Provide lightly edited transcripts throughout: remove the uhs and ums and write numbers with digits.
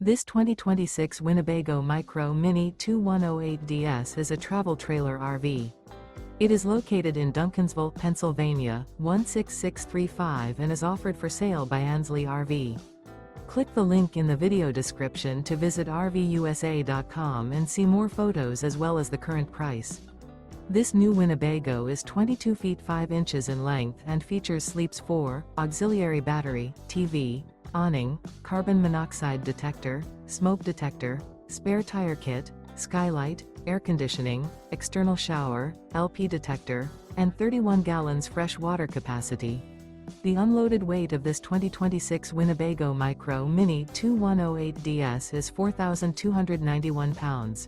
This 2026 Winnebago Micro Minnie 2108DS is a travel trailer RV. It is located in Duncansville, Pennsylvania, 16635 and is offered for sale by Ansley RV. Click the link in the video description to visit RVUSA.com and see more photos as well as the current price. This new Winnebago is 22 feet 5 inches in length and features sleeps 4, auxiliary battery, TV, awning, carbon monoxide detector, smoke detector, spare tire kit, skylight, air conditioning, external shower, LP detector, and 31 gallons fresh water capacity. The unloaded weight of this 2026 Winnebago Micro Minnie 2108DS is 4,291 pounds.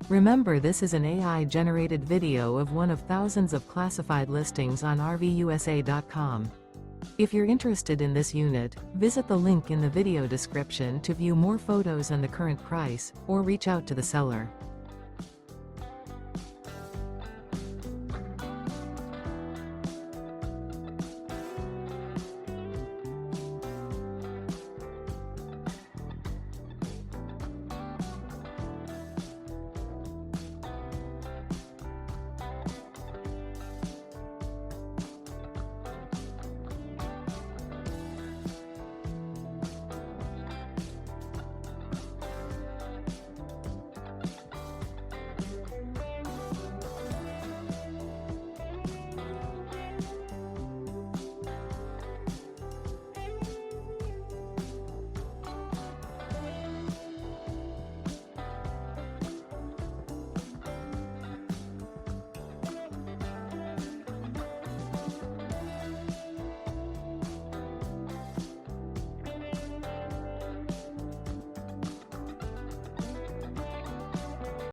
Remember, this is an AI-generated video of one of thousands of classified listings on RVUSA.com. If you're interested in this unit, visit the link in the video description to view more photos and the current price, or reach out to the seller.